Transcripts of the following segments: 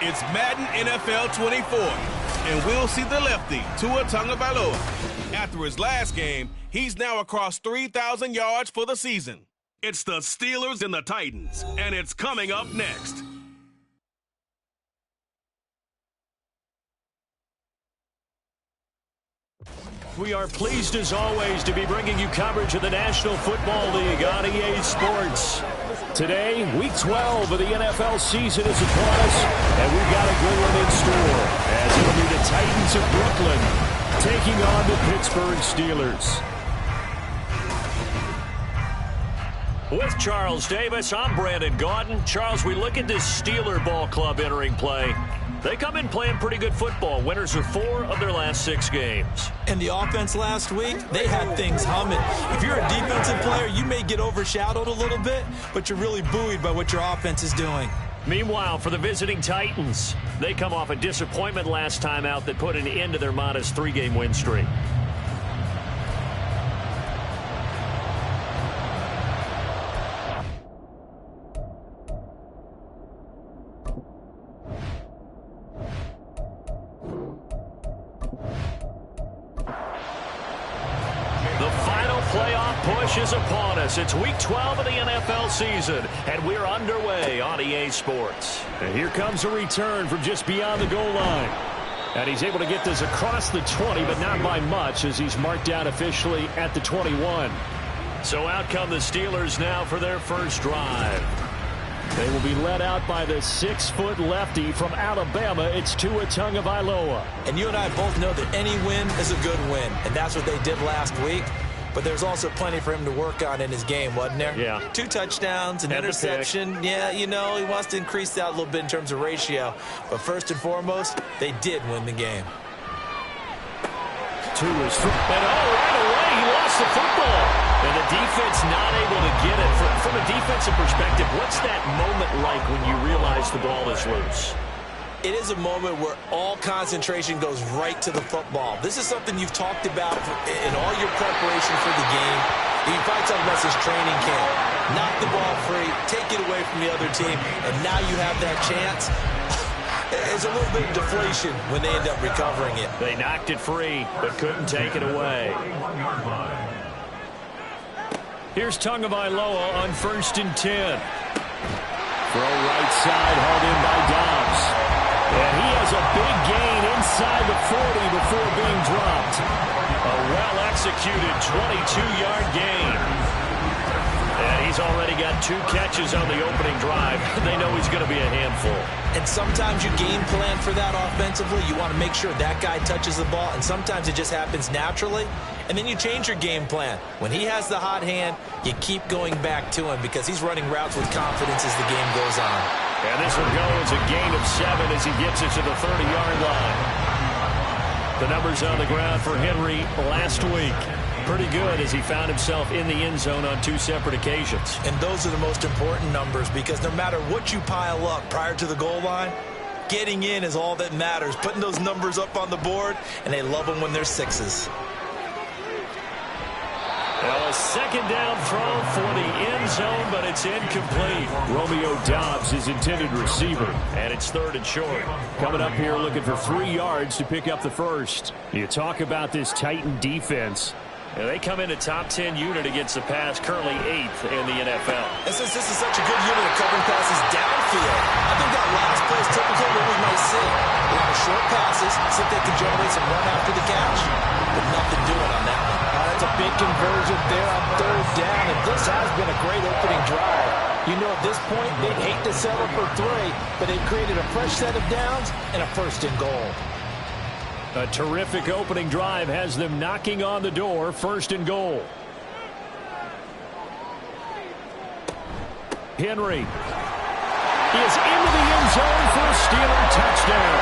It's Madden NFL 24, and we'll see the lefty, Tua Tagovailoa. After his last game, he's now across 3,000 yards for the season. It's the Steelers and the Titans, and it's coming up next. We are pleased, as always, to be bringing you coverage of the National Football League on EA Sports. Today, Week 12 of the NFL season is upon us, and we've got a good one in store, as it'll be the Titans of Brooklyn taking on the Pittsburgh Steelers. With Charles Davis, I'm Brandon Gaudin. Charles, we look at this Steeler ball club entering play. They come in playing pretty good football. Winners of 4 of their last 6 games. And the offense last week, they had things humming. If you're a defensive player, you may get overshadowed a little bit, but you're really buoyed by what your offense is doing. Meanwhile, for the visiting Titans, they come off a disappointment last time out that put an end to their modest 3-game win streak. Is upon us. It's Week 12 of the NFL season, and we're underway on EA Sports. And here comes a return from just beyond the goal line. And he's able to get this across the 20, but not by much, as he's marked down officially at the 21. So out come the Steelers now for their first drive. They will be led out by the 6-foot lefty from Alabama. It's Tua Tagovailoa. And you and I both know that any win is a good win, and that's what they did last week. But there's also plenty for him to work on in his game, wasn't there? Yeah. 2 touchdowns, an interception. Yeah, you know, he wants to increase that a little bit in terms of ratio. But first and foremost, they did win the game. Tua's and right away, he lost the football. And the defense not able to get it. From a defensive perspective, what's that moment like when you realize the ball is loose? It is a moment where all concentration goes right to the football. This is something you've talked about in all your preparation for the game. You probably talked about this training camp. Knock the ball free, take it away from the other team, and now you have that chance. It's a little bit of deflation when they end up recovering it. They knocked it free, but couldn't take it away. Here's Tagovailoa on 1st and 10. Throw right side, hauled in by Dobbs. And he has a big gain inside the 40 before being dropped. A well-executed 22-yard gain. And he's already got 2 catches on the opening drive. They know he's going to be a handful. And sometimes you game plan for that offensively. You want to make sure that guy touches the ball. And sometimes it just happens naturally. And then you change your game plan. When he has the hot hand, you keep going back to him because he's running routes with confidence as the game goes on. And this will go as a gain of 7 as he gets it to the 30-yard line. The numbers on the ground for Henry last week. Pretty good as he found himself in the end zone on 2 separate occasions. And those are the most important numbers because no matter what you pile up prior to the goal line, getting in is all that matters. Putting those numbers up on the board, and they love them when they're 6s. Well, a 2nd down throw for the end zone, but it's incomplete. Romeo Dobbs is intended receiver, and it's 3rd and short. Coming up here looking for 3 yards to pick up the first. You talk about this Titan defense. And they come in a top 10 unit against the pass, currently 8th in the NFL. And since this is such a good unit of covering passes downfield, I think that last play is typical of what we might see. A lot of short passes, see if they can generate some run after the catch. But nothing doing on that one. That's a big conversion there on 3rd down, and this has been a great opening drive. You know, at this point, they'd hate to settle for 3, but they've created a fresh set of downs and a 1st and goal. A terrific opening drive has them knocking on the door, 1st and goal. Henry is into the end zone for a Steeler touchdown.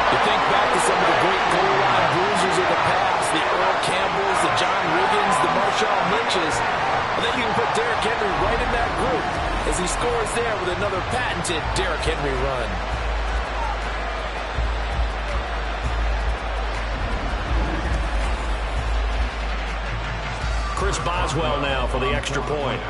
You think back to some of the great goal line bruisers of the past, the Earl Campbells, the John Riggins, the Marshawn Lynches. I think you can put Derrick Henry right in that group as he scores there with another patented Derrick Henry run. Chris Boswell now for the extra point.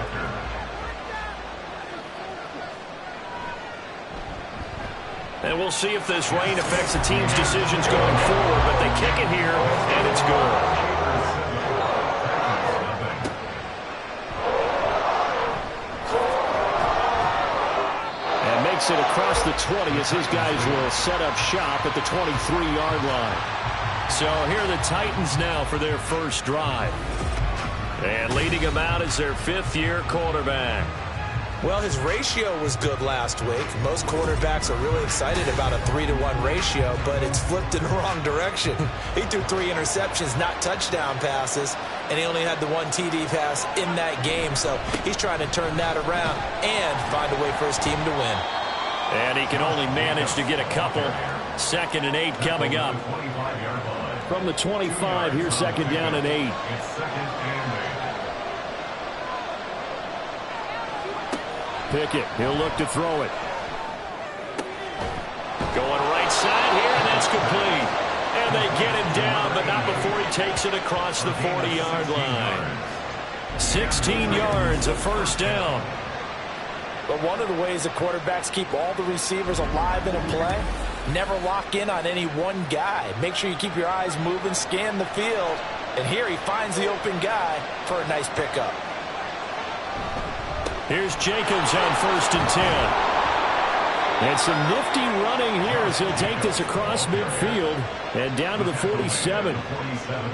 And we'll see if this rain affects the team's decisions going forward, but they kick it here, and it's good. It across the 20 as his guys will set up shop at the 23-yard line. So here are the Titans now for their first drive. And leading them out is their fifth-year quarterback. Well, his ratio was good last week. Most quarterbacks are really excited about a 3-to-1 ratio, but it's flipped in the wrong direction. He threw 3 interceptions, not touchdown passes, and he only had the 1 TD pass in that game. So he's trying to turn that around and find a way for his team to win. And he can only manage to get a couple. 2nd and 8 coming up. From the 25, here's 2nd down and 8. Pickett, he'll look to throw it. Going right side here, and that's complete. And they get him down, but not before he takes it across the 40-yard line. 16 yards, a first down. But one of the ways the quarterbacks keep all the receivers alive in a play, never lock in on any one guy. Make sure you keep your eyes moving, scan the field. And here he finds the open guy for a nice pickup. Here's Jacobs on 1st and 10. And some nifty running here as he'll take this across midfield and down to the 47.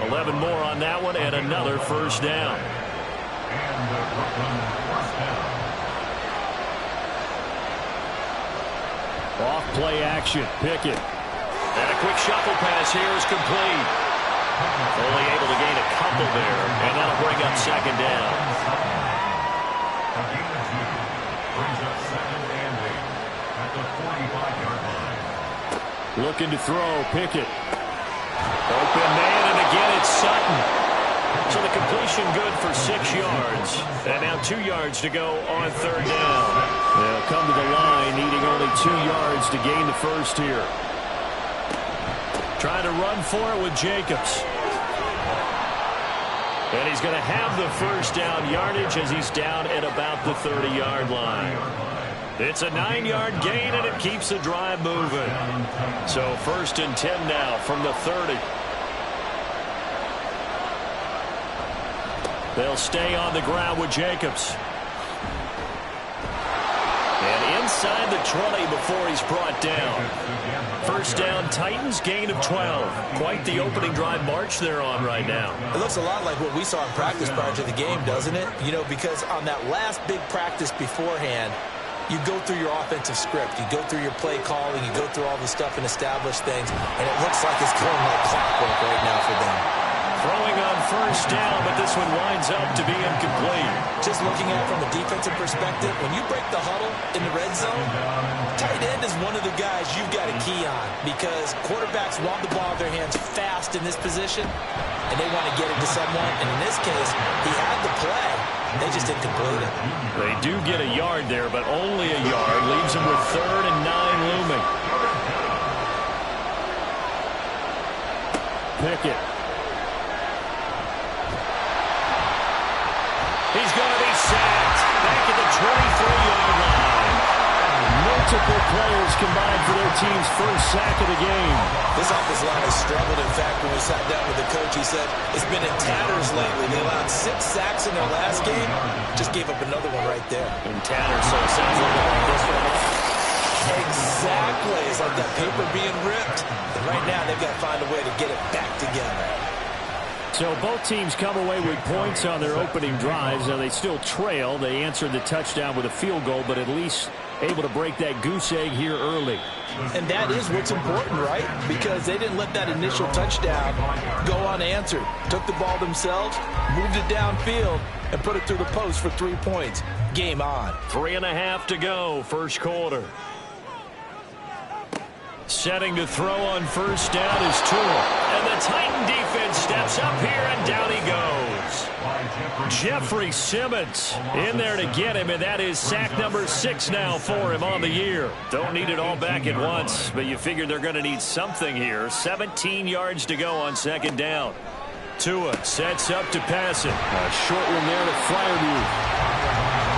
11 more on that one and another first down. Off play action. Pickett. And a quick shuffle pass here is complete. Only able to gain a couple there, and that'll bring up 2nd down. Looking to throw. Pickett. Open man, and again it's Sutton. So the completion good for 6 yards. And now 2 yards to go on 3rd down. They'll come to the line, needing only 2 yards to gain the first here. Trying to run for it with Jacobs. And he's going to have the first down yardage as he's down at about the 30-yard line. It's a 9-yard gain, and it keeps the drive moving. So 1st and 10 now from the 30. They'll stay on the ground with Jacobs. And inside the 20 before he's brought down. First down, Titans, gain of 12. Quite the opening drive march they're on right now. It looks a lot like what we saw in practice prior to the game, doesn't it? You know, because on that last big practice beforehand, you go through your offensive script. You go through your play calling. You go through all the stuff and establish things. And it looks like it's going like clockwork right now for them. Throwing on first down, but this one winds up to be incomplete. Just looking at it from a defensive perspective, when you break the huddle in the red zone, tight end is one of the guys you've got a key on because quarterbacks want the ball in their hands fast in this position, and they want to get it to someone. And in this case, he had the play. They just didn't complete it. They do get a yard there, but only a yard. Leaves them with 3rd and 9 looming. Pickett. He's going to be sacked back at the 23-yard line. Multiple players combined for their team's first sack of the game. This offensive line has struggled. In fact, when we sat down with the coach, he said it's been in tatters lately. They allowed 6 sacks in their last game. Just gave up another one right there. In tatters, so it sounds like this one. Exactly. It's like that paper being ripped. And right now, they've got to find a way to get it back together. So both teams come away with points on their opening drives. Now they still trail. They answered the touchdown with a field goal, but at least able to break that goose egg here early. And that is what's important, right? Because they didn't let that initial touchdown go unanswered. Took the ball themselves, moved it downfield, and put it through the post for 3 points. Game on. 3.5 to go, first quarter. Setting to throw on first down is Tua. And the Titan defense steps up here, and down he goes. Jeffrey Simmons in there to get him, and that is sack number 6 now for him on the year. Don't need it all back at once, but you figure they're going to need something here. 17 yards to go on 2nd down. Tua sets up to pass it. A short one there to Freiermuth.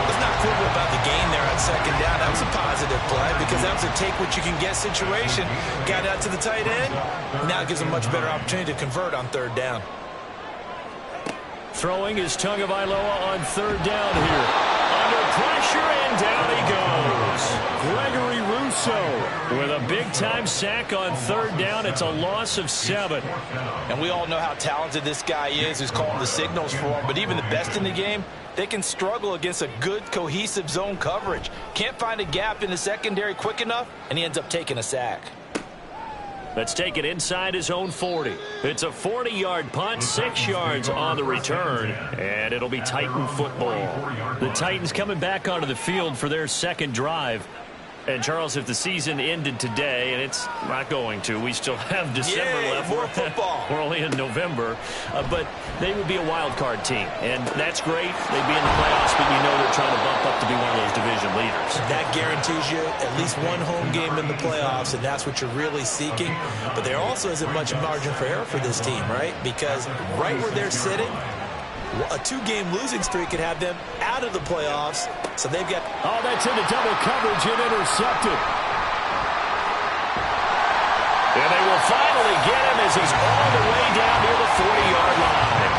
What's not cool about the gain there on second down. That was a positive play because that was a take-what-you-can-get situation. Got out to the tight end. Now it gives him a much better opportunity to convert on third down. Throwing is Tagovailoa on third down here. Under pressure, and down he goes. Gregory Rousseau with a big-time sack on third down. It's a loss of 7. And we all know how talented this guy is who's calling the signals for him. But even the best in the game, they can struggle against a good, cohesive zone coverage. Can't find a gap in the secondary quick enough, and he ends up taking a sack. Let's take it inside his own 40. It's a 40-yard punt, 6 yards on the return, and it'll be Titan football. The Titans coming back onto the field for their second drive. And, Charles, if the season ended today, and it's not going to, we still have December left. More football. We're only in November. But they would be a wild card team, and that's great. They'd be in the playoffs, but you know they're trying to bump up to be one of those division leaders. That guarantees you at least one home game in the playoffs, and that's what you're really seeking. But there also isn't much margin for error for this team, right? Because right where they're sitting, a 2-game losing streak could have them out of the playoffs. So they've got... Oh, that's into double coverage and intercepted. And they will finally get him as he's all the way down near the 40-yard line.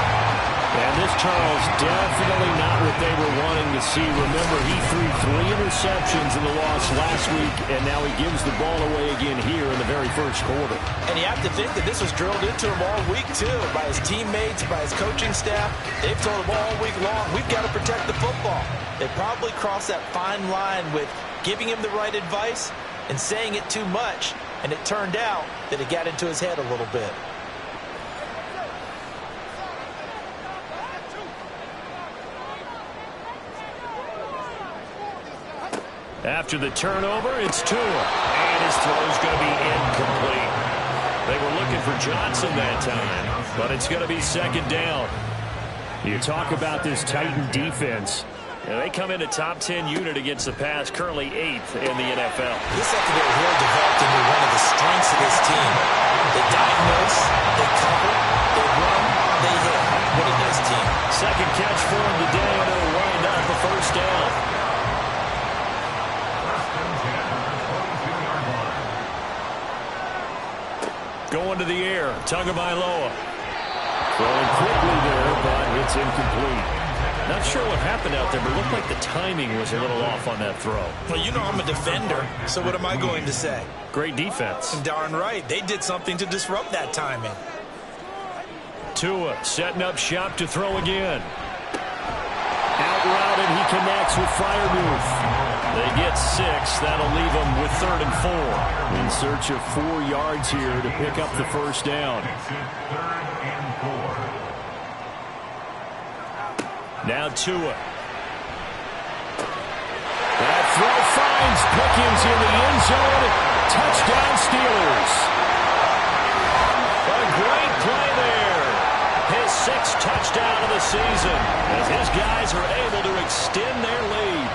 And this, Charles, definitely not what they were wanting to see. Remember, he threw 3 interceptions in the loss last week, and now he gives the ball away again here in the very first quarter. And you have to think that this was drilled into him all week, too, by his teammates, by his coaching staff. They've told him all week long, we've got to protect the football. They probably crossed that fine line with giving him the right advice and saying it too much, and it turned out that it got into his head a little bit. After the turnover, it's Tua, and his throw's going to be incomplete. They were looking for Johnson that time, but it's going to be second down. You talk about this Titan defense. They come in a top 10 unit against the pass, currently 8th in the NFL. This secondary really developed into one of the strengths of this team. They diagnose, they cover, they run, they hit. What a nice team. Second catch for him today, and it'll wind up a first down. Going to the air, Tagovailoa. Throwing quickly there, but it's incomplete. Not sure what happened out there, but it looked like the timing was a little off on that throw. Well, you know I'm a defender, so what am I going to say? Great defense. Darn right. They did something to disrupt that timing. Tua setting up shop to throw again. Out route, and he connects with Freiermuth. They get 6. That'll leave them with 3rd and 4. In search of 4 yards here to pick up the first down. Now Tua. That throw finds Pickens in the end zone. Touchdown Steelers. A great play there. His 6th touchdown of the season as his guys are able to extend their lead.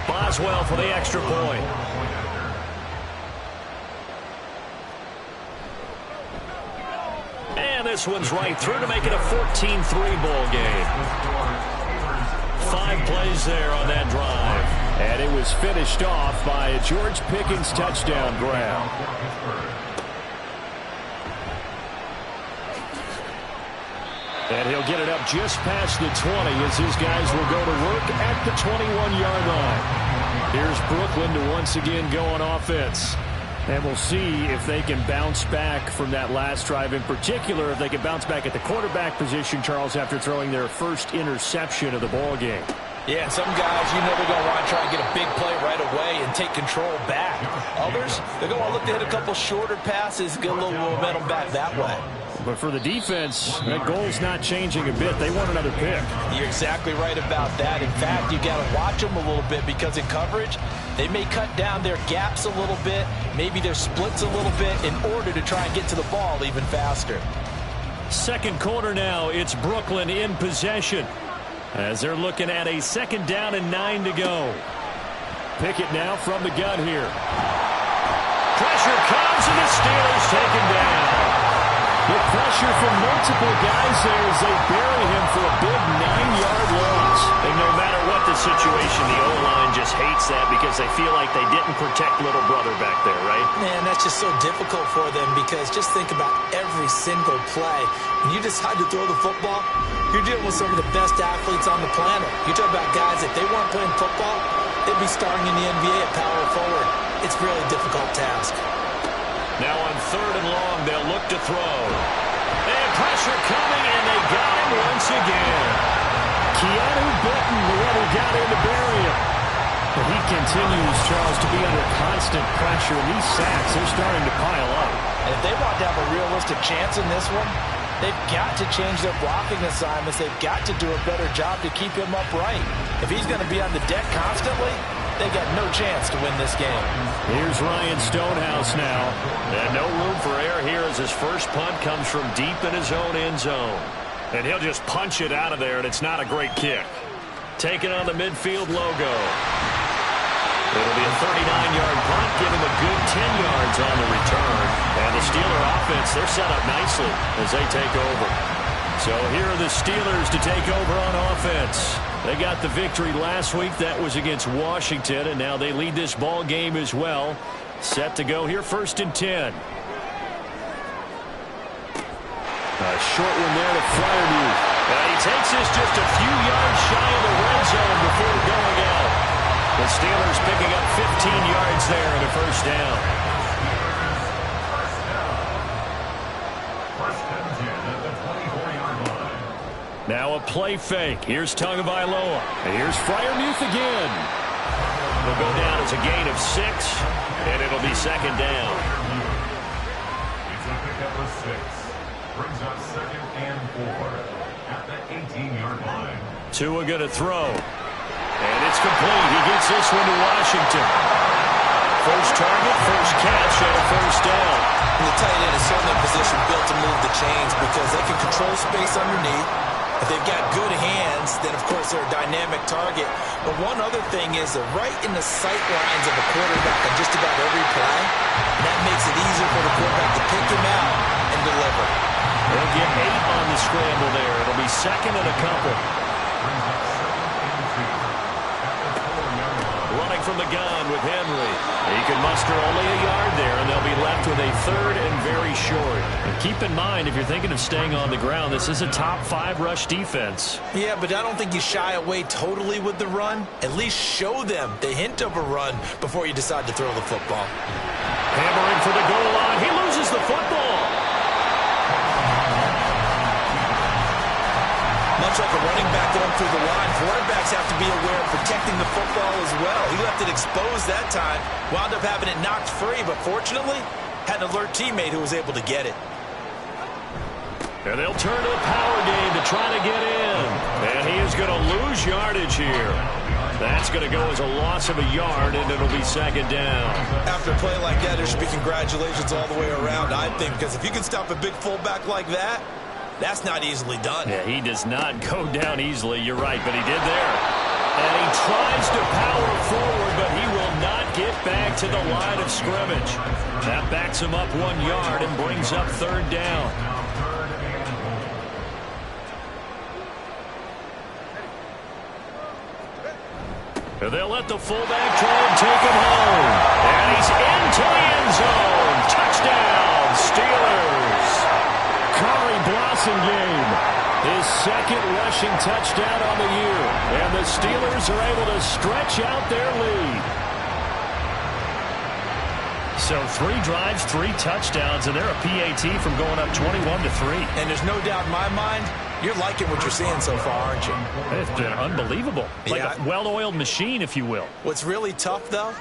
Boswell for the extra point. And this one's right through to make it a 14-3 ball game. 5 plays there on that drive. And it was finished off by a George Pickens touchdown grab. And he'll get it up just past the 20 as his guys will go to work at the 21-yard line. Here's Brooklyn to once again go on offense. And we'll see if they can bounce back from that last drive. In particular, if they can bounce back at the quarterback position, Charles, after throwing their first interception of the ball game. Yeah, some guys, you know they're going to want to try and get a big play right away and take control back. Others, they're going to look to hit a couple shorter passes, get a little momentum back that way. But for the defense, that goal's not changing a bit. They want another pick. You're exactly right about that. In fact, you got to watch them a little bit because in coverage, they may cut down their gaps a little bit, maybe their splits a little bit in order to try and get to the ball even faster. Second quarter now, it's Brooklyn in possession as they're looking at a 2nd down and 9 to go. Pickett now from the gun here. Pressure comes, and the Steelers take him down. The pressure from multiple guys there as they bury him for a big 9-yard loss. And no matter what the situation, the O-line just hates that because they feel like they didn't protect little brother back there, right? Man, that's just so difficult for them because just think about every single play. When you decide to throw the football, you're dealing with some of the best athletes on the planet. You talk about guys, if they weren't playing football, they'd be starring in the NBA at power forward. It's a really difficult task. Now on 3rd and long, they'll look to throw. And pressure coming, and they got him once again. Keanu Benton, the one who got in to bury him. But he continues, Charles, to be under constant pressure. And these sacks, they're starting to pile up. And if they want to have a realistic chance in this one, they've got to change their blocking assignments. They've got to do a better job to keep him upright. If he's going to be on the deck constantly, they got no chance to win this game. Here's Ryan Stonehouse now. And no room for error here as his first punt comes from deep in his own end zone. And he'll just punch it out of there, and it's not a great kick. Taking on the midfield logo. It'll be a 39-yard punt, giving a good 10 yards on the return. And the Steeler offense, they're set up nicely as they take over. So here are the Steelers to take over on offense. They got the victory last week. That was against Washington, and now they lead this ball game as well. Set to go here, 1st and 10. A short one there to Freiermuth. And he takes this just a few yards shy of the red zone before going out. The Steelers picking up 15 yards there in a first down. Now a play fake. Here's Tagovailoa. And here's Freiermuth again. Will go down as a gain of 6, and it'll be 2nd down. It's a pickup of 6. Brings up 2nd and 4 at the 18-yard line. Tua going to throw. And it's complete. He gets this one to Washington. First target, first catch, and a first down. And the tight end is certainly in position built to move the chains because they can control space underneath. If they've got good hands, then of course they're a dynamic target. But one other thing is they're right in the sight lines of a quarterback on just about every play. And that makes it easier for the quarterback to pick him out and deliver. They'll get 8 on the scramble there. It'll be 2nd and a couple. Running from the gun with Henry. He can muster only a yard there, and they'll be left with a 3rd and very short. And keep in mind, if you're thinking of staying on the ground, this is a top 5 rush defense. Yeah, but I don't think you shy away totally with the run. At least show them the hint of a run before you decide to throw the football. Hammering for the goal line. He loses the football. Much like a running back going through the line, quarterbacks have to be aware of protecting the football as well. He left it exposed that time, wound up having it knocked free, but fortunately, had an alert teammate who was able to get it. And they'll turn to the power game to try to get in. And he is going to lose yardage here. That's going to go as a loss of a yard, and it'll be 2nd down. After a play like that, there should be congratulations all the way around, I think, because if you can stop a big fullback like that, that's not easily done. Yeah, he does not go down easily. You're right, but he did there. And he tries to power forward, but he will not get back to the line of scrimmage. That backs him up 1 yard and brings up 3rd down. And they'll let the fullback try and take him home. And he's into the end zone. Touchdown, Steelers. Khari Blasingame, his 2nd rushing touchdown on the year. And the Steelers are able to stretch out their lead. So 3 drives, 3 touchdowns, and they're a PAT from going up 21-3. And there's no doubt in my mind, you're liking what you're seeing so far, aren't you? It's been unbelievable. Like a well-oiled machine, if you will. What's really tough, though,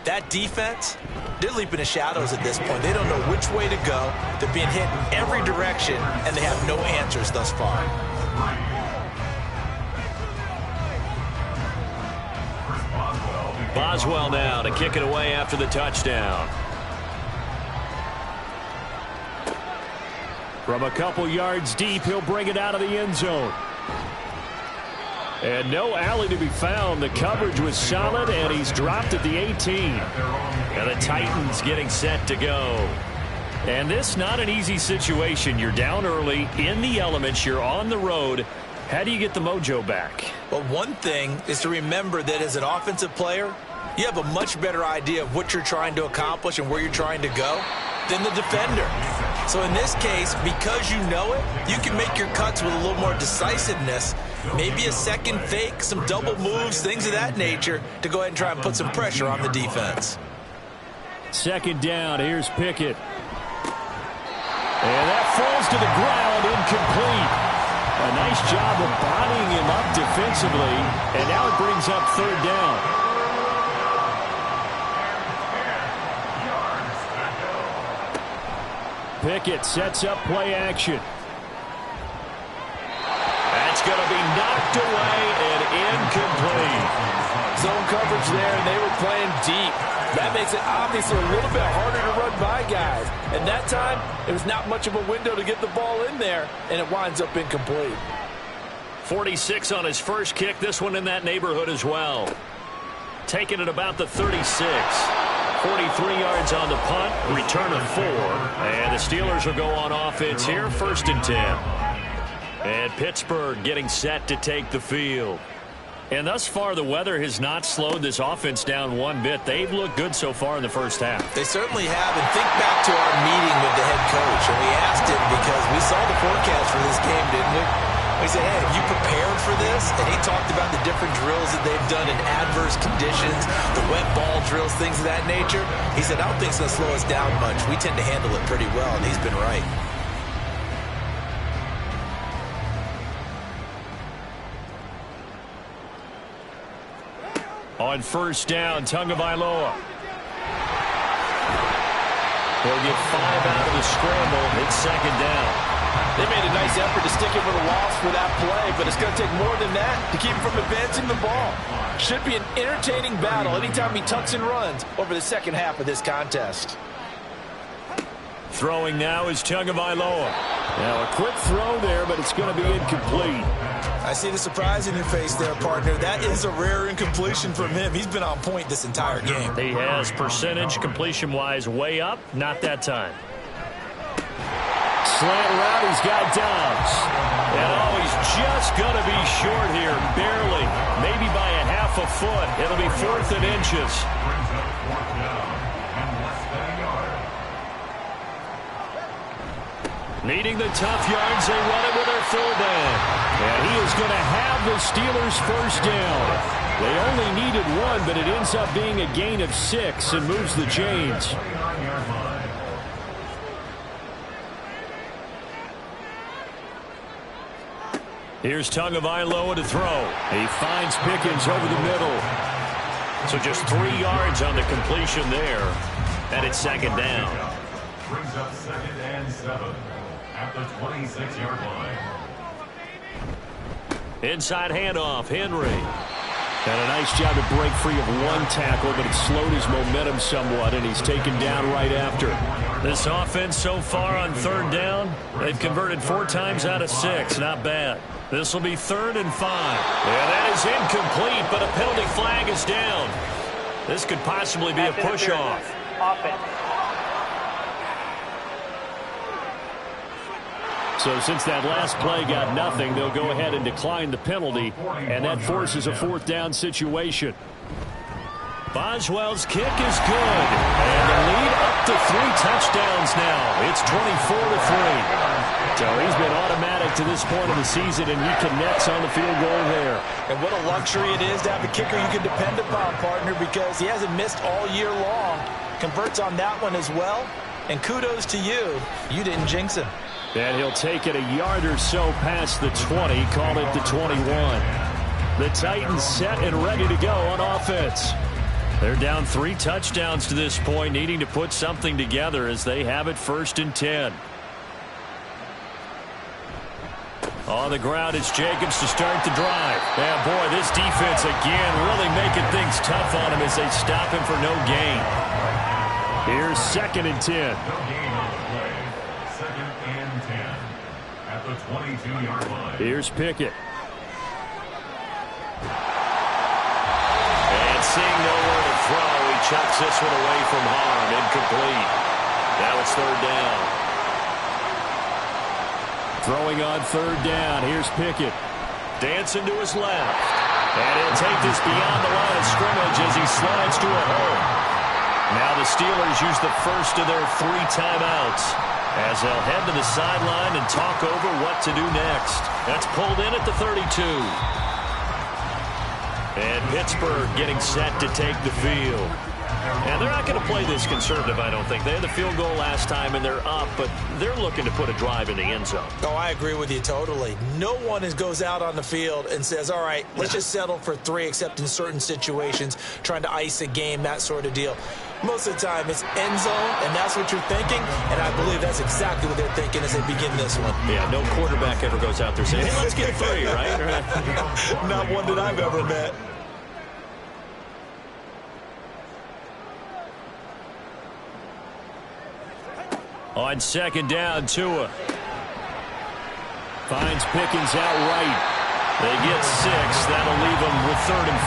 that defense, they're leaping the shadows at this point. They don't know which way to go. They're being hit in every direction, and they have no answers thus far. Boswell now to kick it away after the touchdown. From a couple yards deep, he'll bring it out of the end zone. And no alley to be found. The coverage was solid, and he's dropped at the 18. And the Titans getting set to go. And this not an easy situation. You're down early, in the elements, you're on the road. How do you get the mojo back? Well, one thing is to remember that as an offensive player, you have a much better idea of what you're trying to accomplish and where you're trying to go than the defender. So in this case, because you know it, you can make your cuts with a little more decisiveness, maybe a second fake, some double moves, things of that nature, to go ahead and try and put some pressure on the defense. Second down, here's Pickett. And that falls to the ground, incomplete. A nice job of bodying him up defensively, and now it brings up third down. Pickett sets up play action. That's going to be knocked away and incomplete. Zone coverage there, and they were playing deep. That makes it obviously a little bit harder to run by guys. And that time, it was not much of a window to get the ball in there, and it winds up incomplete. 46 on his first kick. This one in that neighborhood as well. Taking it about the 36. 43 yards on the punt. Return of 4. And the Steelers will go on offense here. 1st and 10. And Pittsburgh getting set to take the field. And thus far, the weather has not slowed this offense down one bit. They've looked good so far in the first half. They certainly have. And think back to our meeting with the head coach. And we asked him because we saw the forecast for this game, didn't we? We said, hey, have you prepared for this? And he talked about the different drills that they've done in adverse conditions, the wet ball drills, things of that nature. He said, I don't think it's going to slow us down much. We tend to handle it pretty well, and he's been right. On first down, Tagovailoa. He'll get 5 out of the scramble. It's second down. They made a nice effort to stick him with a loss for that play, but it's going to take more than that to keep him from advancing the ball. Should be an entertaining battle anytime he tucks and runs over the second half of this contest. Throwing now is Tagovailoa. Now a quick throw there, but it's going to be incomplete. I see the surprise in your face there, partner. That is a rare incompletion from him. He's been on point this entire game. He has percentage completion-wise way up. Not that time. Slant route, he's got Dobbs. And oh, he's just going to be short here, barely. Maybe by a half a foot. It'll be 4th and inches. Needing the tough yards, they run it with their 4th down. And he is going to have the Steelers' first down. They only needed 1, but it ends up being a gain of 6 and moves the chains. Here's Tagovailoa to throw. He finds Pickens over the middle. So just 3 yards on the completion there. And it's second down. Brings up 2nd and 7 at the 26-yard line. Inside handoff, Henry. And a nice job to break free of 1 tackle, but it slowed his momentum somewhat, and he's taken down right after. This offense so far on 3rd down, they've converted 4 times out of 6. Not bad. This will be 3rd and 5. Yeah, that is incomplete, but a penalty flag is down. This could possibly be a push-off. So since that last play got nothing, they'll go ahead and decline the penalty, and that forces a 4th down situation. Boswell's kick is good, and the lead up to 3 touchdowns now. It's 24-3. So he's been automatic to this point of the season, and he connects on the field goal there. And what a luxury it is to have a kicker you can depend upon, partner, because he hasn't missed all year long. Converts on that one as well, and kudos to you. You didn't jinx him. And he'll take it a yard or so past the 20, call it the 21. The Titans set and ready to go on offense. They're down 3 touchdowns to this point, needing to put something together as they have it 1st and 10. On the ground, it's Jacobs to start the drive. Yeah, boy, this defense again really making things tough on him as they stop him for no gain. Here's 2nd and 10. No gain on the play. 2nd and 10 at the 22-yard line. Here's Pickett. And seeing nowhere to throw, he chucks this one away from harm. Incomplete. Now it's third down. Throwing on third down. Here's Pickett. Dancing to his left. And he'll take this beyond the line of scrimmage as he slides to a hole. Now the Steelers use the first of their 3 timeouts as they'll head to the sideline and talk over what to do next. That's pulled in at the 32. And Pittsburgh getting set to take the field. And they're not going to play this conservative, I don't think. They had the field goal last time, and they're up, but they're looking to put a drive in the end zone. Oh, I agree with you totally. No one goes out on the field and says, all right, let's just settle for 3, except in certain situations, trying to ice a game, that sort of deal. Most of the time, it's end zone, and that's what you're thinking, and I believe that's exactly what they're thinking as they begin this one. Yeah, no quarterback ever goes out there saying, hey, let's get 3, right? Not one that I've ever met. On second down, Tua finds Pickens out right. They get 6. That'll leave them with 3rd and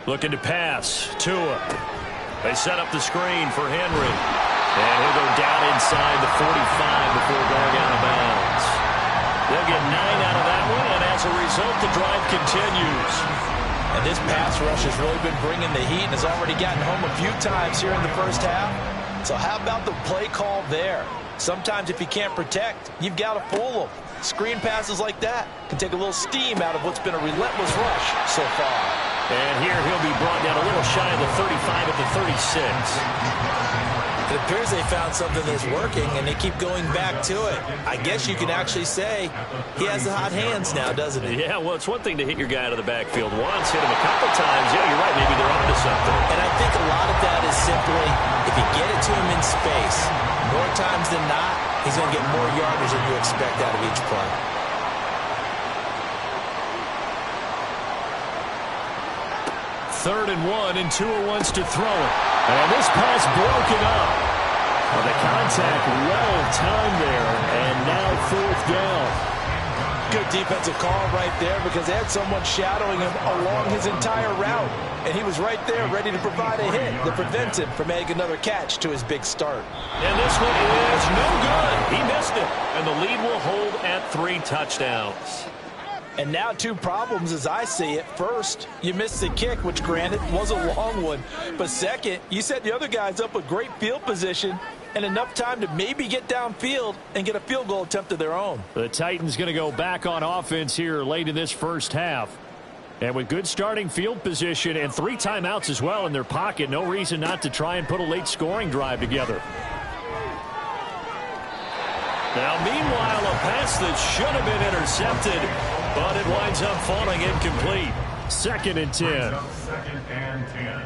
4. Looking to pass. Tua. They set up the screen for Henry. And he'll go down inside the 45 before going out of bounds. They'll get 9 out of that one, and as a result, the drive continues. And this pass rush has really been bringing the heat and has already gotten home a few times here in the first half. So how about the play call there? Sometimes if you can't protect, you've got to fool them. Screen passes like that can take a little steam out of what's been a relentless rush so far. And here he'll be brought down a little shy of the 35 at the 36. It appears they found something that's working, and they keep going back to it. I guess you can actually say he has the hot hands now, doesn't he? Yeah, well, it's one thing to hit your guy out of the backfield once, hit him a couple times. Yeah, you're right. Maybe they're onto something. And I think a lot of that is simply if you get it to him in space, more times than not, he's going to get more yardage than you expect out of each play. Third and 1, and Tua wants to throw it. And this pass broken up. Well, the contact well timed there, and now 4th down. Good defensive call right there because they had someone shadowing him along his entire route. And he was right there ready to provide a hit that prevents him from making another catch to his big start. And this one is no good. He missed it. And the lead will hold at 3 touchdowns. And now 2 problems as I see it. First, you missed the kick, which granted was a long one. But second, you set the other guys up with great field position and enough time to maybe get downfield and get a field goal attempt of their own. The Titans going to go back on offense here late in this first half. And with good starting field position and 3 timeouts as well in their pocket, no reason not to try and put a late scoring drive together. Now, meanwhile, a pass that should have been intercepted, but it winds up falling incomplete. 2nd and 10. 2nd and 10.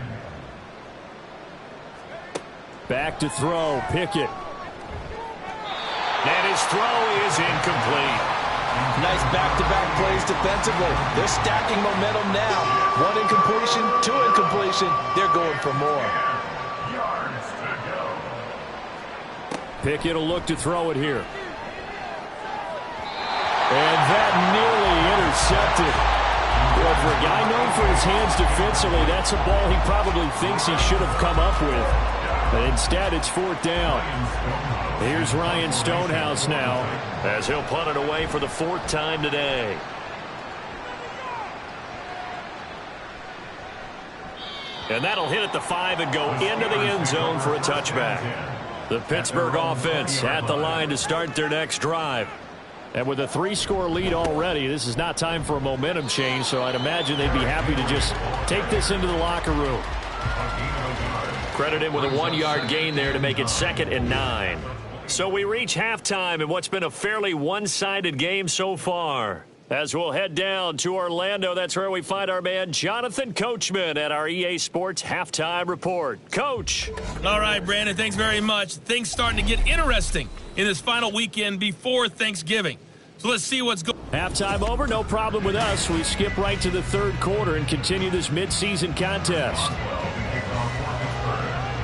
Back to throw, Pickett. And his throw is incomplete. Nice back-to-back plays defensively. They're stacking momentum now. 1 incompletion, 2 incompletion. They're going for more. Yards to go. Pickett will look to throw it here. And that nearly intercepted. Well, for a guy known for his hands defensively, that's a ball he probably thinks he should have come up with. But instead, it's 4th down. Here's Ryan Stonehouse now, as he'll punt it away for the 4th time today. And that'll hit at the 5 and go into the end zone for a touchback. The Pittsburgh offense at the line to start their next drive. And with a 3-score lead already, this is not time for a momentum change, so I'd imagine they'd be happy to just take this into the locker room. Credited with a 1-yard gain there to make it 2nd and 9. So we reach halftime in what's been a fairly one-sided game so far. As we'll head down to Orlando, that's where we find our man Jonathan Coachman at our EA Sports Halftime Report. Coach. All right, Brandon, thanks very much. Things starting to get interesting in this final weekend before Thanksgiving. So let's see what's going on. Halftime over, no problem with us. We skip right to the 3rd quarter and continue this midseason contest.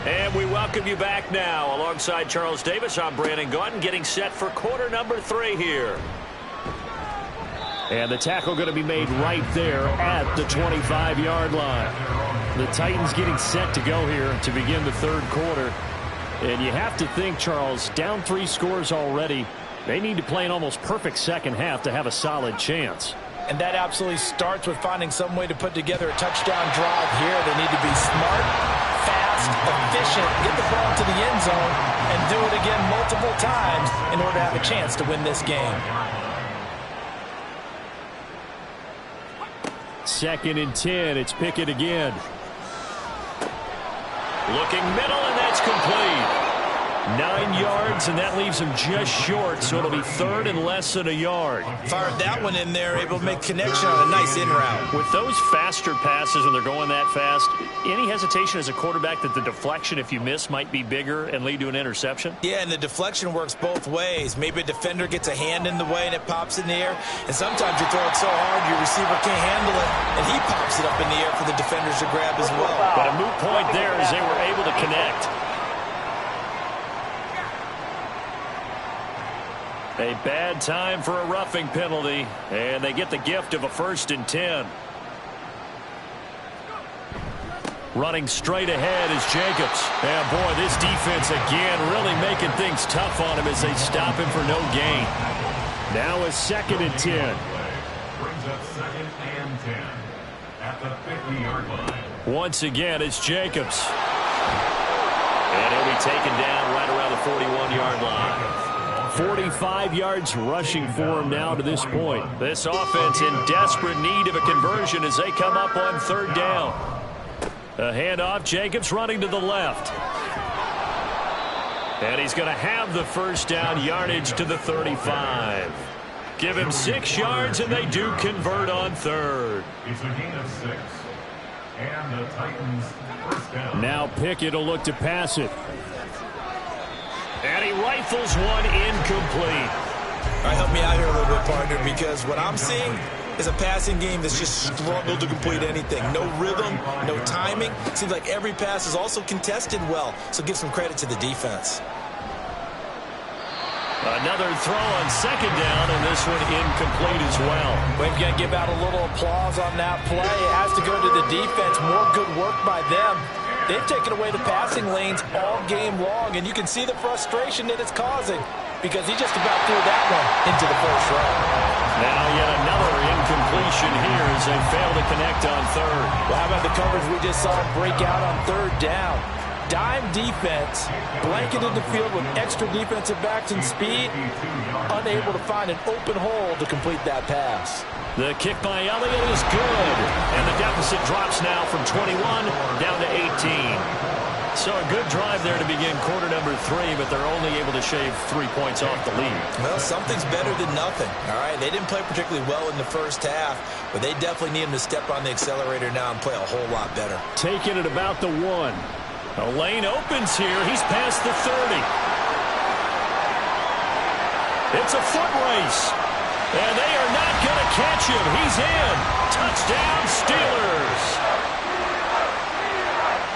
And we welcome you back now. Alongside Charles Davis, I'm Brandon Gaudin, getting set for quarter number 3 here. And the tackle going to be made right there at the 25-yard line. The Titans getting set to go here to begin the third quarter. And you have to think, Charles, down 3 scores already. They need to play an almost perfect second half to have a solid chance. And that absolutely starts with finding some way to put together a touchdown drive here. They need to be smart, fast, efficient, get the ball to the end zone, and do it again multiple times in order to have a chance to win this game. 2nd and 10. It's Pickett again. Looking middle, and that's complete. 9 yards, and that leaves him just short, so it'll be 3rd and less than a yard. Fired that one in there, able to make connection on a nice in route. With those faster passes when they're going that fast, any hesitation as a quarterback that the deflection, if you miss, might be bigger and lead to an interception? Yeah, and the deflection works both ways. Maybe a defender gets a hand in the way and it pops in the air, and sometimes you throw it so hard your receiver can't handle it, and he pops it up in the air for the defenders to grab as well. But a moot point there as they were able to connect. A bad time for a roughing penalty, and they get the gift of a 1st and 10. Running straight ahead is Jacobs. And boy, this defense again really making things tough on him as they stop him for no gain. Now a 2nd and 10. Brings up 2nd and 10 at the 50-yard line. Once again, it's Jacobs. And he'll be taken down right around the 41-yard line. 45 yards rushing for him now to this point. This offense in desperate need of a conversion as they come up on 3rd down. A handoff, Jacobs running to the left. And he's going to have the 1st down, yardage to the 35. Give him 6 yards, and they do convert on 3rd. It's a gain of 6. And the Titans 1st down. Now Pickett will look to pass it. And he rifles one incomplete. All right, help me out here a little bit, partner, because what I'm seeing is a passing game that's just struggled to complete anything. No rhythm, no timing. Seems like every pass is also contested well, so give some credit to the defense. Another throw on 2nd down, and this one incomplete as well. We've got to give out a little applause on that play. It has to go to the defense. More good work by them. They've taken away the passing lanes all game long, and you can see the frustration that it's causing because he just about threw that one into the 1st row. Now yet another incompletion here as they fail to connect on 3rd. Well, how about the coverage we just saw break out on 3rd down? Dime defense, blanketed the field with extra defensive backs and speed, unable to find an open hole to complete that pass. The kick by Elliott is good, and the deficit drops now from 21 down to 18. So a good drive there to begin quarter number 3, but they're only able to shave 3 points off the lead. Well, something's better than nothing, all right? They didn't play particularly well in the 1st half, but they definitely need them to step on the accelerator now and play a whole lot better. Taking it about the 1. A lane opens here. He's past the 30. It's a foot race. And they are not going to catch him. He's in. Touchdown, Steelers.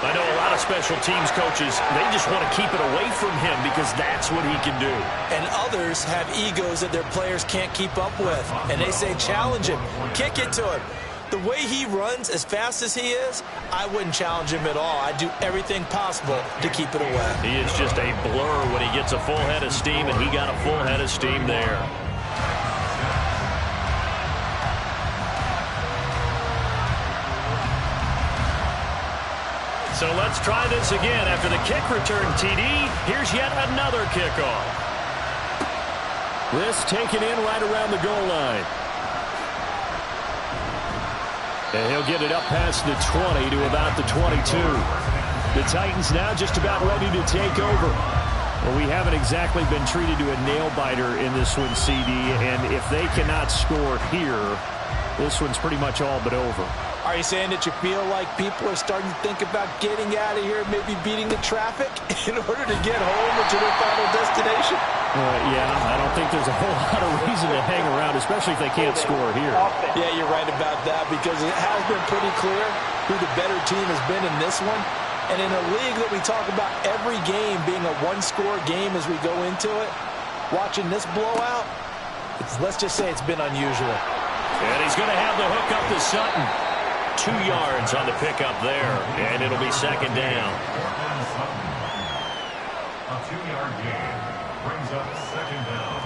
I know a lot of special teams coaches, they just want to keep it away from him because that's what he can do. And others have egos that their players can't keep up with. And they say, challenge him. Kick it to him. The way he runs as fast as he is, I wouldn't challenge him at all. I'd do everything possible to keep it away. He is just a blur when he gets a full head of steam, and he got a full head of steam there. So let's try this again. After the kick return, TD, here's yet another kickoff. This taken in right around the goal line. And he'll get it up past the 20 to about the 22. The Titans now just about ready to take over. Well, we haven't exactly been treated to a nail-biter in this one, CD, and if they cannot score here, this one's pretty much all but over. Are you saying that you feel like people are starting to think about getting out of here, maybe beating the traffic in order to get home to their final destination? Yeah, I don't think there's a whole lot of reason to hang around, especially if they can't score here. Yeah, you're right about that because it has been pretty clear who the better team has been in this one. And in a league that we talk about every game being a one-score game as we go into it, watching this blowout, Let's just say it's been unusual. And he's going to have the hook up to Sutton. 2 yards on the pickup there, and it'll be second down. A 2-yard gain brings up second down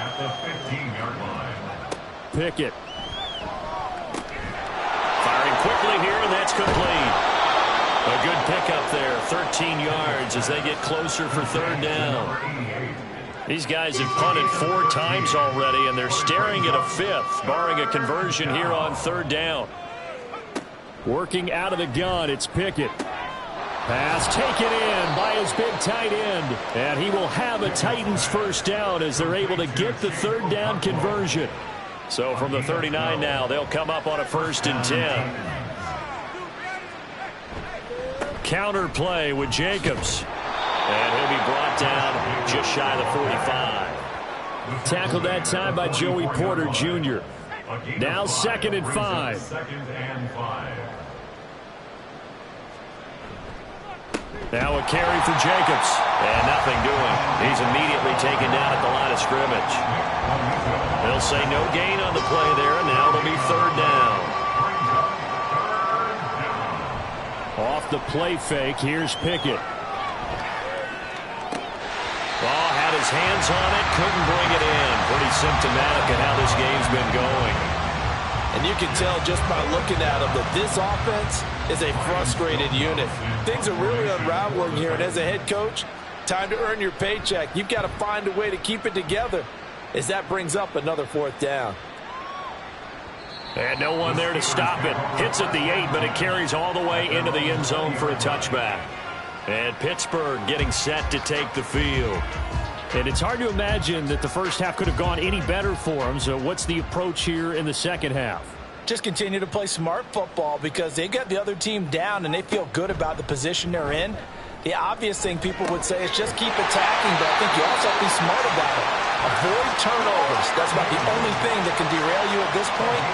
at the 15-yard line. Pickett. Firing quickly here, and that's complete. A good pickup there, 13 yards as they get closer for third down. These guys have punted 4 times already, and they're staring at a 5th, barring a conversion here on third down. Working out of the gun, it's Pickett. Pass taken in by his big tight end. And he will have a Titans first down as they're able to get the third down conversion. So from the 39 now, they'll come up on a 1st and 10. Counter play with Jacobs. And he'll be brought down just shy of the 45. Tackled that time by Joey Porter Jr. Now 2nd and 5. 2nd and 5. Now a carry for Jacobs. And nothing doing. He's immediately taken down at the line of scrimmage. They'll say no gain on the play there, and now it'll be third down. Off the play fake, here's Pickett. Oh, had his hands on it, couldn't bring it in. Pretty symptomatic of how this game's been going. And you can tell just by looking at them that this offense is a frustrated unit. Things are really unraveling here, and as a head coach, time to earn your paycheck. You've got to find a way to keep it together as that brings up another 4th down. And no one there to stop it. Hits at the 8, but it carries all the way into the end zone for a touchback. And Pittsburgh getting set to take the field. And it's hard to imagine that the first half could have gone any better for them. So what's the approach here in the second half? Just continue to play smart football because they got the other team down and they feel good about the position they're in. The obvious thing people would say is just keep attacking, but I think you also have to be smart about it. Avoid turnovers. That's about the only thing that can derail you at this point.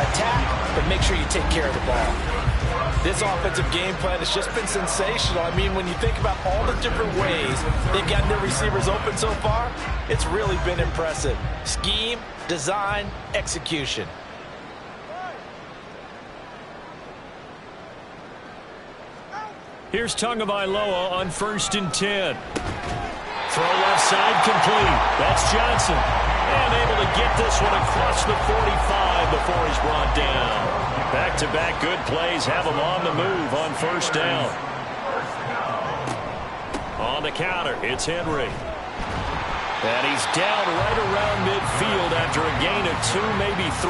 Attack, but make sure you take care of the ball. This offensive game plan has just been sensational. I mean, when you think about all the different ways they've gotten their receivers open so far, it's really been impressive. Scheme, design, execution. Here's Tagovailoa on 1st and 10. Throw left side complete. That's Johnson. And able to get this one across the 45 before he's brought down. Back-to-back good plays have him on the move on 1st down. On the counter, it's Henry. And he's down right around midfield after a gain of 2, maybe 3.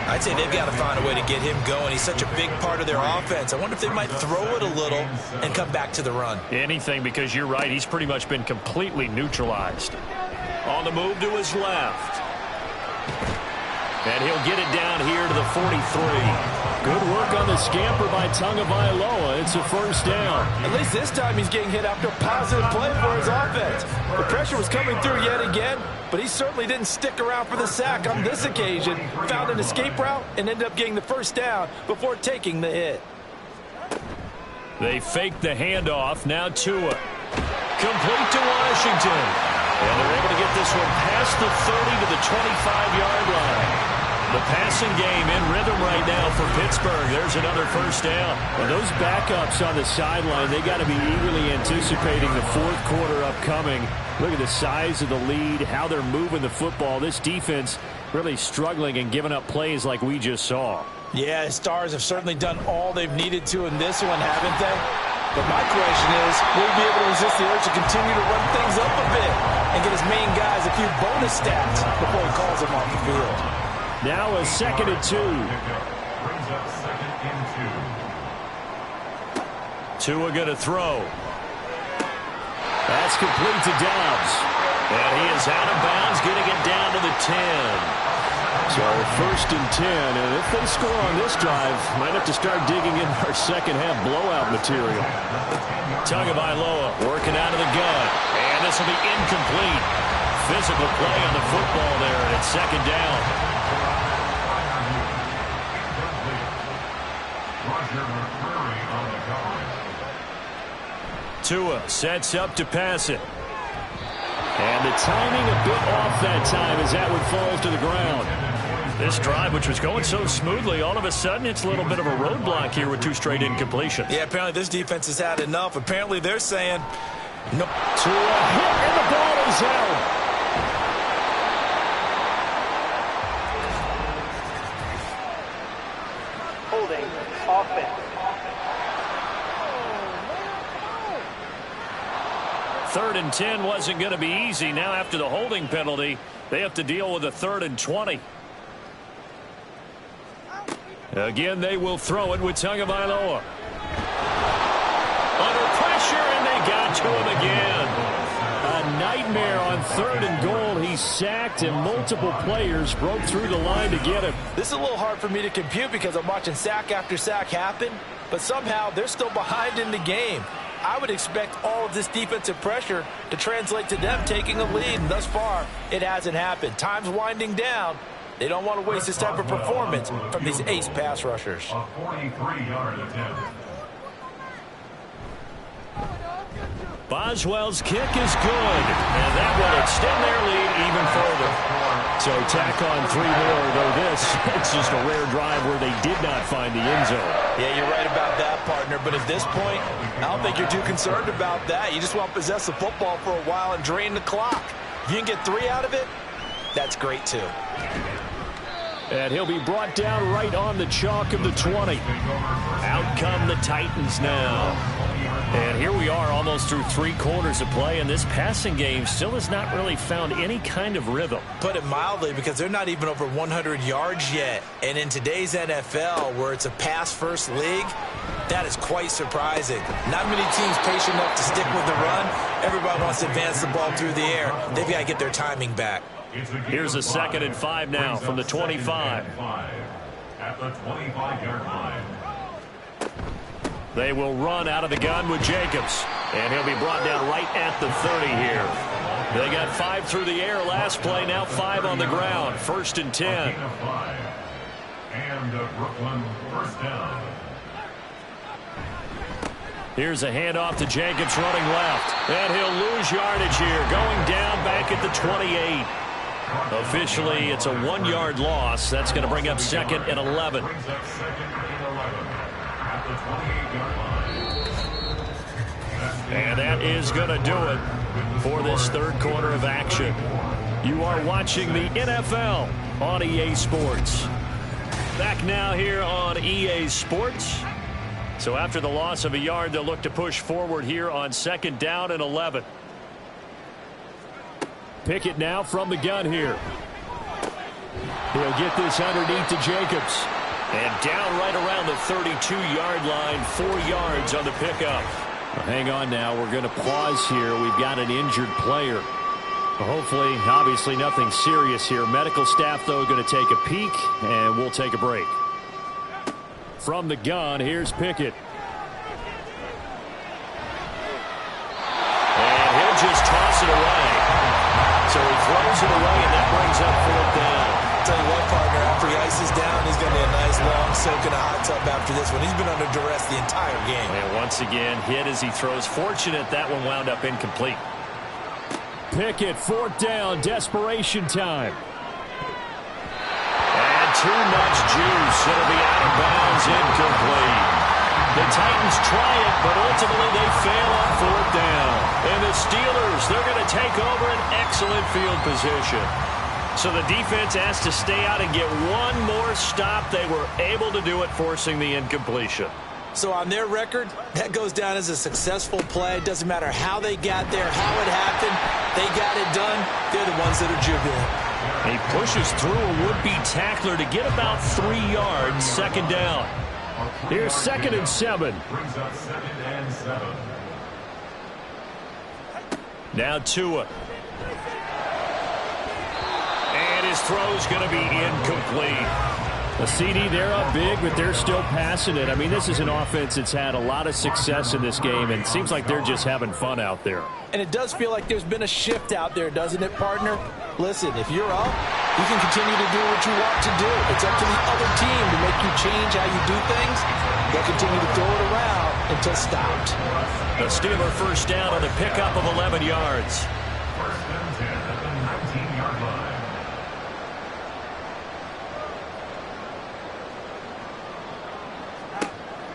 I'd say they've got to find a way to get him going. He's such a big part of their offense. I wonder if they might throw it a little and come back to the run. Anything, because you're right. He's pretty much been completely neutralized. On the move to his left. And he'll get it down here to the 43. Good work on the scamper by Tagovailoa. It's a 1st down. At least this time he's getting hit after a positive play for his offense. The pressure was coming through yet again, but he certainly didn't stick around for the sack on this occasion. Found an escape route and ended up getting the 1st down before taking the hit. They faked the handoff. Now Tua. Complete to Washington. And they're able to get this one past the 30 to the 25-yard line. The passing game in rhythm right now for Pittsburgh. There's another 1st down. And those backups on the sideline, they got to be eagerly anticipating the 4th quarter upcoming. Look at the size of the lead, how they're moving the football. This defense really struggling and giving up plays like we just saw. Yeah, his Stars have certainly done all they've needed to in this one, haven't they? But my question is, will he be able to resist the urge to continue to run things up a bit and get his main guys a few bonus stats before he calls them off the field? Now a 2nd and 2. Brings up 2nd and 2. Tua going to throw. That's complete to Dobbs. And he is out of bounds, getting it down to the 10. So 1st and 10, and if they score on this drive, might have to start digging in our second half blowout material. Tagovailoa working out of the gun, and this will be incomplete. Physical play on the football there, and it's 2nd down. Tua sets up to pass it. And the timing a bit off that time as that one falls to the ground. This drive, which was going so smoothly, all of a sudden it's a little bit of a roadblock here with 2 straight incompletions. Yeah, apparently this defense has had enough. Apparently they're saying, no. To a hit, and the ball is out. Holding offense. 3rd and 10 wasn't going to be easy. Now after the holding penalty, they have to deal with a 3rd and 20. Again, they will throw it with Tagovailoa. Under pressure, and they got to him again. A nightmare on 3rd and goal. He's sacked, and multiple players broke through the line to get him. This is a little hard for me to compute because I'm watching sack after sack happen, but somehow they're still behind in the game. I would expect all of this defensive pressure to translate to them taking a lead, and thus far, it hasn't happened. Time's winding down. They don't want to waste this type of performance from these ace pass rushers. A 43-yard attempt. Boswell's kick is good, and that will extend their lead even further. So tack on 3 more, though this, it's just a rare drive where they did not find the end zone. Yeah, you're right about that, partner, but at this point, I don't think you're too concerned about that. You just want to possess the football for a while and drain the clock. If you can get 3 out of it, that's great, too. And he'll be brought down right on the chalk of the 20. Out come the Titans now. And here we are almost through 3 quarters of play, and this passing game still has not really found any kind of rhythm. Put it mildly, because they're not even over 100 yards yet. And in today's NFL, where it's a pass-first league, that is quite surprising. Not many teams patient enough to stick with the run. Everybody wants to advance the ball through the air. They've got to get their timing back. Here's a 2nd and 5 now from the 25. At the 25-yard line. They will run out of the gun with Jacobs, and he'll be brought down right at the 30 here. They got 5 through the air last play, now 5 on the ground. 1st and 10. And Brooklyn first down. Here's a handoff to Jacobs running left, and he'll lose yardage here, going down back at the 28. Officially, it's a 1-yard loss. That's going to bring up 2nd and 11. Brings up 2nd and 11 at the 28-yard line. And that is going to do it for this 3rd quarter of action. You are watching the NFL on EA Sports. Back now here on EA Sports. So after the loss of a yard, they'll look to push forward here on 2nd down and 11. Pickett now from the gun here. He'll get this underneath to Jacobs. And down right around the 32-yard line, 4 yards on the pickup. Well, hang on now. We're going to pause here. We've got an injured player. Hopefully, obviously nothing serious here. Medical staff, though, going to take a peek, and we'll take a break. From the gun, here's Pickett. And he'll just toss it away. So he throws it away, and that brings up 4th down. Tell you what, partner, after he ices down, he's going to be a nice long soak in a hot tub after this one. He's been under duress the entire game. And once again, hit as he throws. Fortunate that one wound up incomplete. Pickett, 4th down, desperation time. And too much juice. It'll be out of bounds, incomplete. The Titans try it, but ultimately they fail on 4th down. And the Steelers, they're going to take over an excellent field position. So the defense has to stay out and get one more stop. They were able to do it, forcing the incompletion. So on their record, that goes down as a successful play. It doesn't matter how they got there, how it happened. They got it done. They're the ones that are jubilant. He pushes through a would-be tackler to get about 3 yards, 2nd down. Here's 2nd and 7. Brings up 2nd and 7. Now Tua. And his throw's going to be incomplete. A CD, they're up big, but they're still passing it. I mean, this is an offense that's had a lot of success in this game, and it seems like they're just having fun out there. And it does feel like there's been a shift out there, doesn't it, partner? Listen, if you're up, you can continue to do what you want to do. It's up to the other team to make you change how you do things. They'll continue to throw it around until stopped. The Steeler 1st down on the pickup of 11 yards. 1st and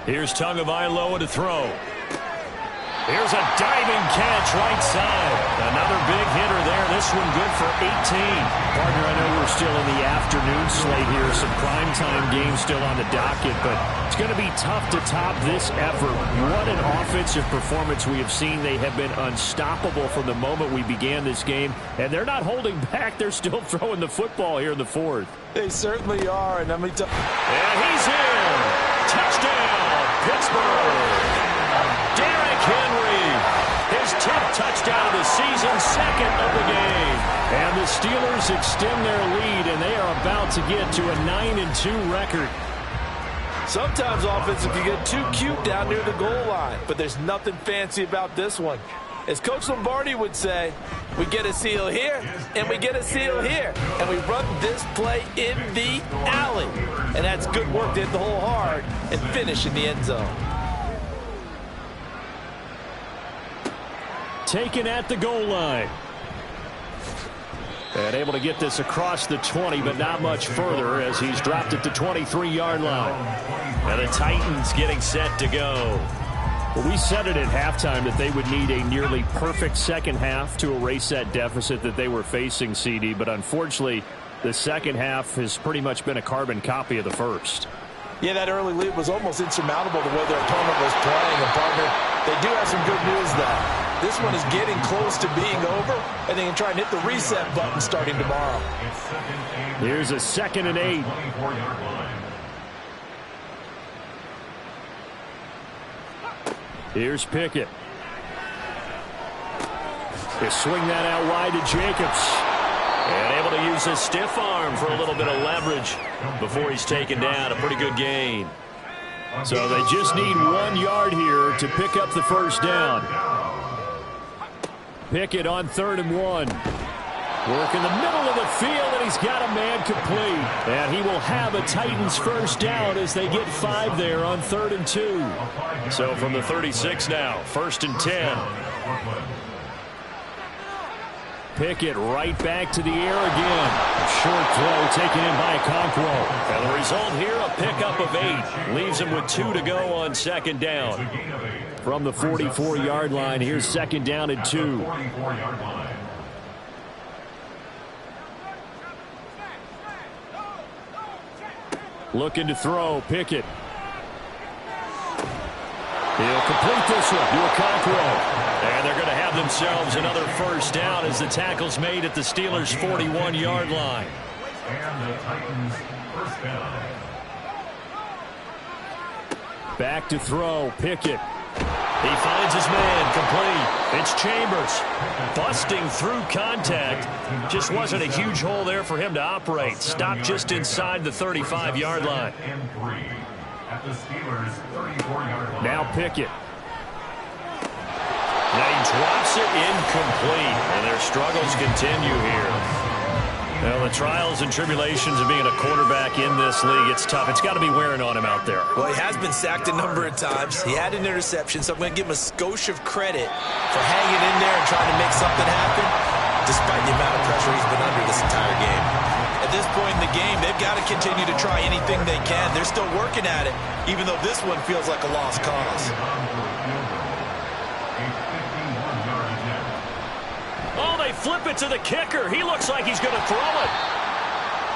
Here's Tagovailoa to throw. Here's a diving catch right side. Another big hitter there. This one good for 18. Partner, I know we're still in the afternoon slate here. Some primetime games still on the docket, but it's going to be tough to top this effort. What an offensive performance we have seen. They have been unstoppable from the moment we began this game, and they're not holding back. They're still throwing the football here in the fourth. They certainly are. And and he's in. Touchdown, Pittsburgh. Derrick Henry, his 10th touchdown of the season, second of the game. And the Steelers extend their lead, and they are about to get to a 9-2 record. Sometimes offenses can get too cute down near the goal line, but there's nothing fancy about this one. As Coach Lombardi would say, we get a seal here, and we get a seal here, and we run this play in the alley. And that's good work to hit the hole hard and finish in the end zone. Taken at the goal line. And able to get this across the 20, but not much further as he's dropped at the 23-yard line. And the Titans getting set to go. Well, we said it at halftime that they would need a nearly perfect second half to erase that deficit that they were facing, CD. But unfortunately, the second half has pretty much been a carbon copy of the first. Yeah, that early lead was almost insurmountable the way their opponent was playing. And, partner, they do have some good news, though. This one is getting close to being over, and they can try and hit the reset button starting tomorrow. Here's a 2nd and 8. Here's Pickett. They swing that out wide to Jacobs. And able to use his stiff arm for a little bit of leverage before he's taken down. A pretty good gain. So they just need 1 yard here to pick up the first down. Pickett on 3rd and 1. Work in the middle of the field, and he's got a man complete. And he will have a Titans first down as they get 5 there on 3rd and 2. So from the 36 now, 1st and 10. Pickett right back to the air again. A short throw taken in by Okonkwo. And the result here, a pickup of 8. Leaves him with 2 to go on 2nd down. From the 44-yard line, here's 2nd down and 2. Looking to throw, Pickett. He'll complete this one to Okonkwo. And they're going to have themselves another first down as the tackle's made at the Steelers' 41-yard line. And the Titans first down. Back to throw, Pickett. He finds his man complete. It's Chambers busting through contact. Just wasn't a huge hole there for him to operate. Stopped just inside the 35-yard line. At the Steelers' 34-yard line. Now Pickett. Now he drops it incomplete, and their struggles continue here. Well, the trials and tribulations of being a quarterback in this league, it's tough. It's got to be wearing on him out there. Well, he has been sacked a number of times. He had an interception, so I'm going to give him a skosh of credit for hanging in there and trying to make something happen, despite the amount of pressure he's been under this entire game. At this point in the game, they've got to continue to try anything they can. They're still working at it, even though this one feels like a lost cause. Oh, they flip it to the kicker. He looks like he's going to throw it.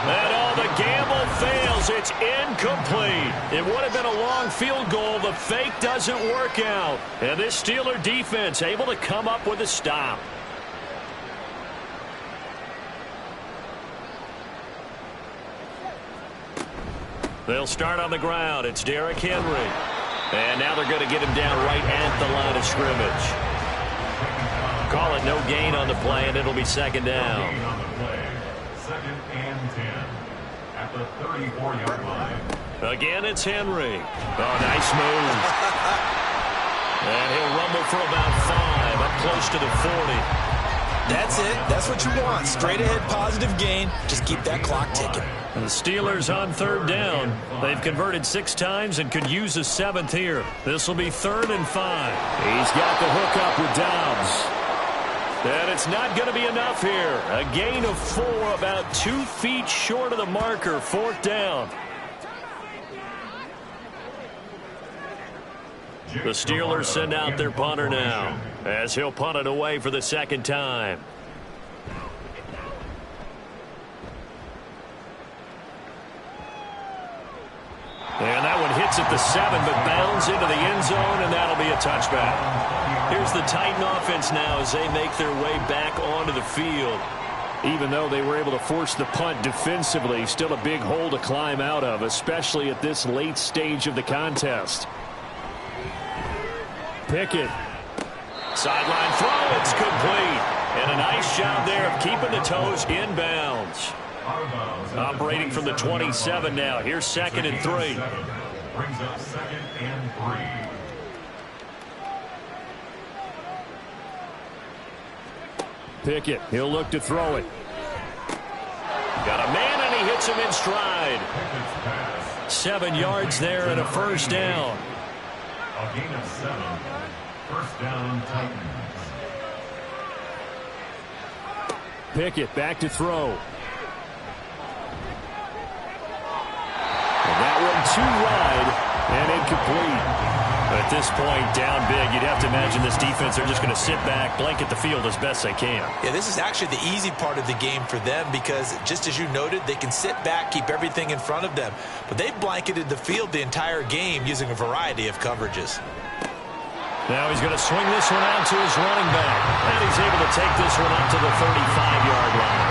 And all the gamble fails. It's incomplete. It would have been a long field goal. The fake doesn't work out. And this Steeler defense able to come up with a stop. They'll start on the ground. It's Derrick Henry. And now they're going to get him down right at the line of scrimmage. Call it no gain on the play, and it'll be 2nd down. 2nd and 10 at the 34-yard line. Again, it's Henry. Oh, nice move. And he'll rumble for about 5, up close to the 40. That's it. That's what you want. Straight ahead, positive gain. Just keep that clock ticking. And the Steelers on 3rd down. They've converted 6 times and could use a 7th here. This will be 3rd and 5. He's got the hook up with Dobbs. And it's not going to be enough here. A gain of 4, about 2 feet short of the marker. 4th down. The Steelers send out their punter now, as he'll punt it away for the second time. And that one hits at the 7, but bounds into the end zone, and that'll be a touchback. Here's the Titan offense now as they make their way back onto the field. Even though they were able to force the punt defensively, still a big hole to climb out of, especially at this late stage of the contest. Pickett. Sideline throw, it's complete. And a nice job there of keeping the toes inbounds. Operating from the 27 now. Here's 2nd and 3. Brings up 2nd and 3. Pickett, he'll look to throw it. Got a man, and he hits him in stride. 7 yards there and a first down. A gain of 7. First down, Titans. Pickett back to throw. And that one too wide and incomplete. At this point, down big, you'd have to imagine this defense, they're just going to sit back, blanket the field as best they can. Yeah, this is actually the easy part of the game for them because, just as you noted, they can sit back, keep everything in front of them. But they've blanketed the field the entire game using a variety of coverages. Now he's going to swing this one out to his running back. And he's able to take this one up to the 35-yard line.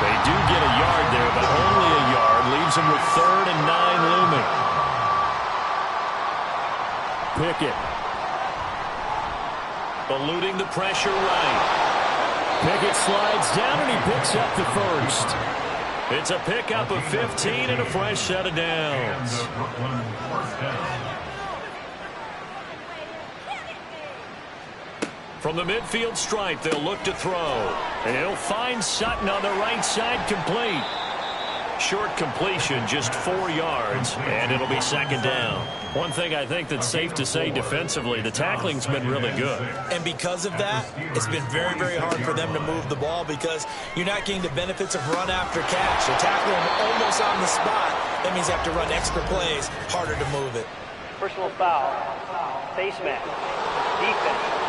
They do get a yard there, but only a yard. Leaves him with 3rd and 9 looming. Pickett. Eluding the pressure right. Pickett slides down and he picks up the first. It's a pickup of 15 and a fresh set of downs. And the Brooklyn first down. From the midfield stripe, they'll look to throw. And he'll find Sutton on the right side, complete. Short completion, just 4 yards, and it'll be 2nd down. One thing I think that's safe to say defensively, the tackling's been really good. And because of that, it's been very, very hard for them to move the ball because you're not getting the benefits of run after catch. They're tackling them almost on the spot. That means you have to run extra plays, harder to move it. Personal foul. Face mask. Defense.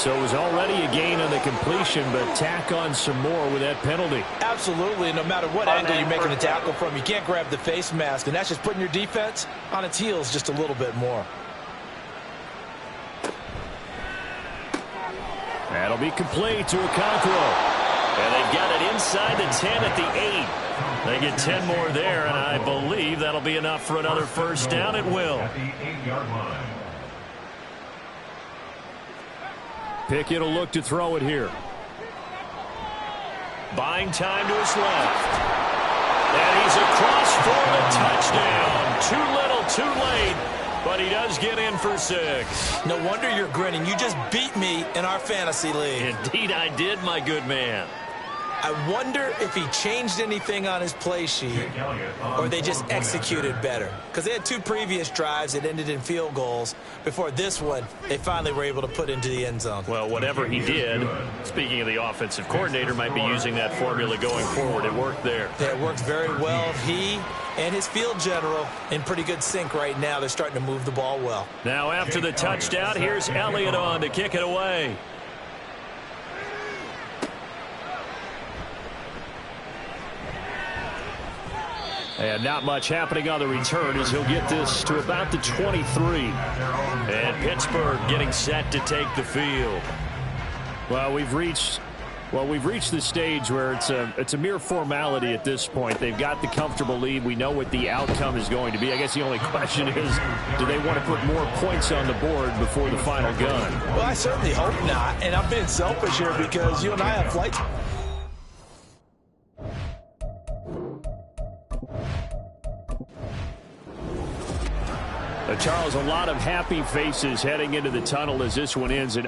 So it was already a gain on the completion, but tack on some more with that penalty. Absolutely, and no matter what angle you're making a tackle from, you can't grab the face mask, and that's just putting your defense on its heels just a little bit more. That'll be complete to Okonkwo. And they've got it inside the 10 at the 8. They get 10 more there, and I believe that'll be enough for another first down. It will. At the 8-yard line. Pickett will look to throw it here. Buying time to his left. And he's across for the touchdown. Too little, too late. But he does get in for 6. No wonder you're grinning. You just beat me in our fantasy league. Indeed I did, my good man. I wonder if he changed anything on his play sheet or they just executed better. Because they had 2 previous drives that ended in field goals. Before this one, they finally were able to put into the end zone. Well, whatever he did, speaking of the offensive coordinator, might be using that formula going forward. It worked there. Yeah, it worked very well. He and his field general in pretty good sync right now. They're starting to move the ball well. Now after the touchdown, here's Elliott on to kick it away. And not much happening on the return as he'll get this to about the 23. And Pittsburgh getting set to take the field. Well, we've reached the stage where it's a mere formality at this point. They've got the comfortable lead. We know what the outcome is going to be. I guess the only question is, do they want to put more points on the board before the final gun? Well, I certainly hope not. And I'm being selfish here because you and I have flights. Charles, a lot of happy faces heading into the tunnel as this one ends. And